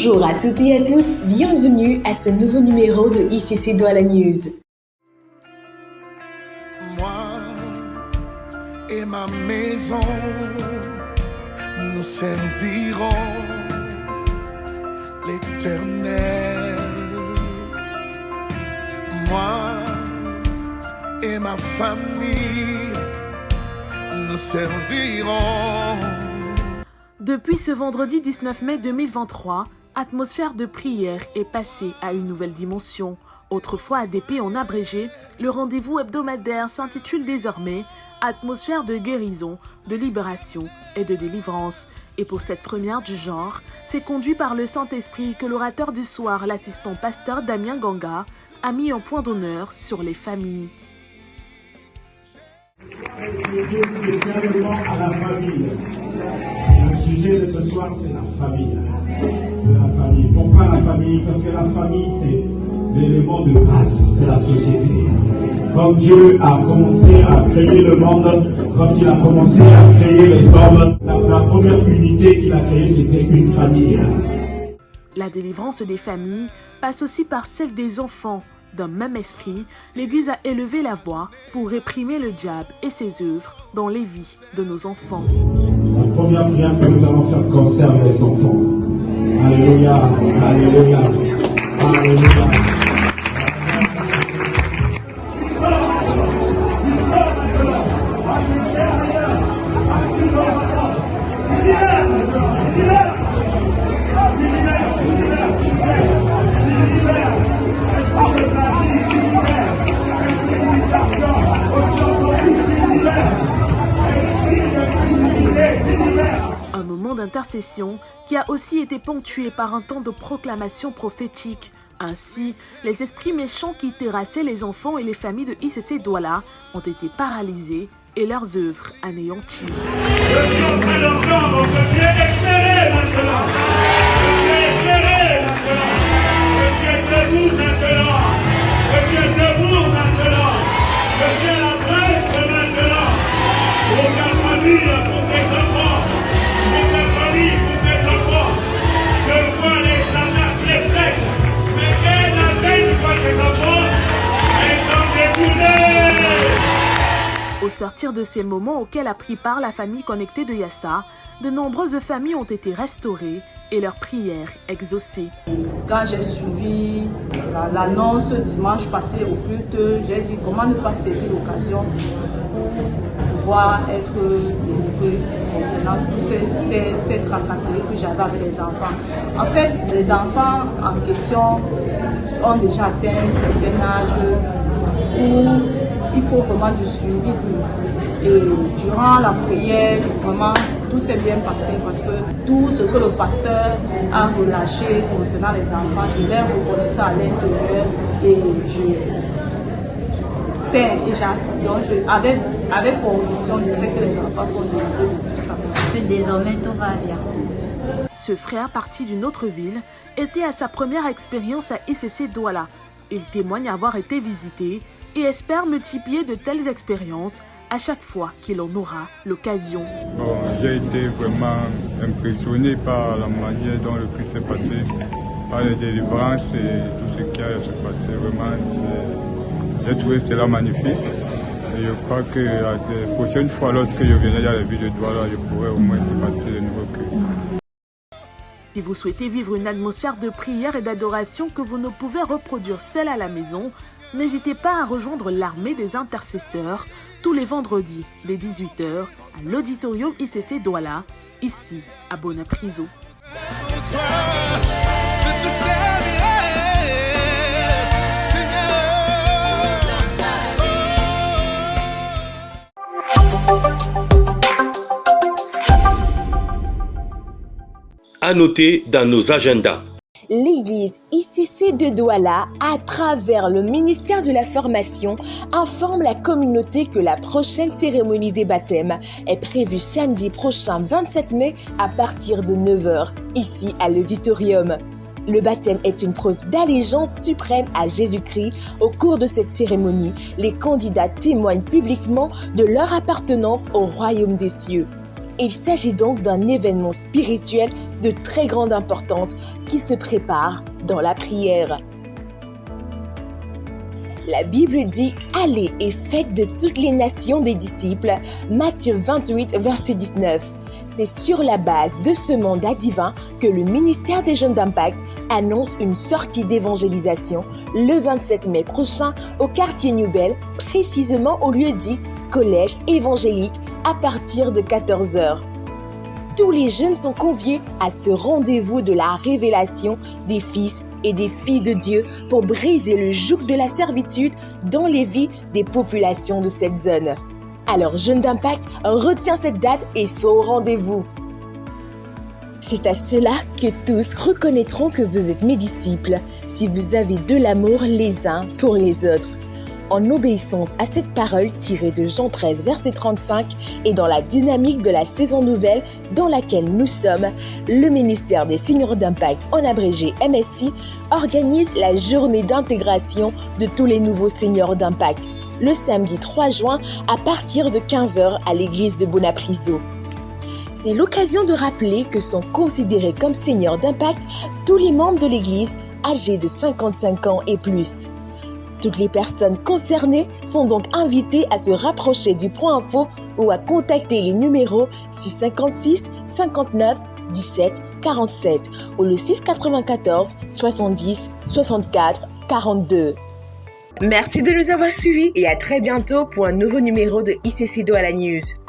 Bonjour à toutes et à tous, bienvenue à ce nouveau numéro de ICC Douala News. Moi et ma maison, nous servirons l'Éternel. Moi et ma famille, nous servirons. Depuis ce vendredi 19 mai 2023, Atmosphère de prière est passée à une nouvelle dimension. Autrefois ADP en abrégé, le rendez-vous hebdomadaire s'intitule désormais Atmosphère de guérison, de libération et de délivrance. Et pour cette première du genre, c'est conduit par le Saint-Esprit que l'orateur du soir, l'assistant pasteur Damien Ganga, a mis un point d'honneur sur les familles. Spécialement à la famille. Le sujet de ce soir, c'est la famille. Pourquoi la famille? Parce que la famille, c'est l'élément de base de la société. Quand Dieu a commencé à créer le monde, quand il a commencé à créer les hommes, la première unité qu'il a créée, c'était une famille. La délivrance des familles passe aussi par celle des enfants. D'un même esprit, l'Église a élevé la voix pour réprimer le diable et ses œuvres dans les vies de nos enfants. La première prière que nous allons faire concerne les enfants. Alléluia, alléluia, alléluia. Un moment d'intercession qui a aussi été ponctué par un temps de proclamation prophétique. Ainsi, les esprits méchants qui terrassaient les enfants et les familles de ICC Douala ont été paralysés et leurs œuvres anéanties. Je suis en train d'entendre que tu es éclairé maintenant. Que tu es éclairé maintenant. Que tu es debout maintenant. Que tu es debout maintenant. Que tu es la prêche maintenant. Pour ta famille, pour tes enfants. Pour ta famille, pour tes enfants. Je vois les standards, les flèches. Mais elles n'atteignent pas tes enfants. Elles sont déboulées. Au sortir de ces moments auxquels a pris part la famille connectée de Yassa, de nombreuses familles ont été restaurées et leurs prières exaucées. Quand j'ai suivi l'annonce dimanche passé au culte, j'ai dit comment ne pas saisir l'occasion pour pouvoir être délivré concernant tous ces tracasseries que j'avais avec les enfants. En fait, les enfants en question ont déjà atteint un certain âge où il faut vraiment du suivisme. Et durant la prière, vraiment, tout s'est bien passé parce que tout ce que le pasteur a relâché concernant les enfants, je l'ai reconnaissant à l'intérieur et je sais, avec conviction, je sais que les enfants sont délivrés de tout ça. Que désormais tout va bien. Ce frère parti d'une autre ville était à sa première expérience à ICC Douala. Il témoigne avoir été visité et espère multiplier de telles expériences à chaque fois qu'il en aura l'occasion. Bon, j'ai été vraiment impressionné par la manière dont le culte s'est passé, par les délivrances et tout ce qui a se passé. Vraiment, j'ai trouvé cela magnifique. Et je crois que la prochaine fois, lorsque je viendrai dans la ville de Douala, je pourrai au moins se passer le nouveau culte. Si vous souhaitez vivre une atmosphère de prière et d'adoration que vous ne pouvez reproduire seul à la maison, n'hésitez pas à rejoindre l'armée des intercesseurs tous les vendredis dès 18h à l'auditorium ICC Douala, ici à Bonapriso. À noter dans nos agendas. L'église ICC de Douala, à travers le ministère de la Formation, informe la communauté que la prochaine cérémonie des baptêmes est prévue samedi prochain 27 mai à partir de 9h, ici à l'auditorium. Le baptême est une preuve d'allégeance suprême à Jésus-Christ. Au cours de cette cérémonie, les candidats témoignent publiquement de leur appartenance au royaume des cieux. Il s'agit donc d'un événement spirituel de très grande importance qui se prépare dans la prière. La Bible dit « Allez et faites de toutes les nations des disciples » Matthieu 28, verset 19. C'est sur la base de ce mandat divin que le ministère des Jeunes d'Impact annonce une sortie d'évangélisation le 27 mai prochain au quartier Nouvelle, précisément au lieu dit Collège évangélique à partir de 14h. Tous les jeunes sont conviés à ce rendez-vous de la révélation des fils et des filles de Dieu pour briser le joug de la servitude dans les vies des populations de cette zone. Alors, Jeunes d'Impact, retiens cette date et sois au rendez-vous. C'est à cela que tous reconnaîtront que vous êtes mes disciples si vous avez de l'amour les uns pour les autres. En obéissance à cette parole tirée de Jean 13, verset 35 et dans la dynamique de la saison nouvelle dans laquelle nous sommes, le ministère des Seigneurs d'Impact, en abrégé MSI, organise la journée d'intégration de tous les nouveaux Seigneurs d'Impact, le samedi 3 juin à partir de 15h à l'église de Bonapriso. C'est l'occasion de rappeler que sont considérés comme Seigneurs d'Impact tous les membres de l'église âgés de 55 ans et plus. Toutes les personnes concernées sont donc invitées à se rapprocher du point info ou à contacter les numéros 656 59 17 47 ou le 694 70 64 42. Merci de nous avoir suivis et à très bientôt pour un nouveau numéro de ICC Douala News.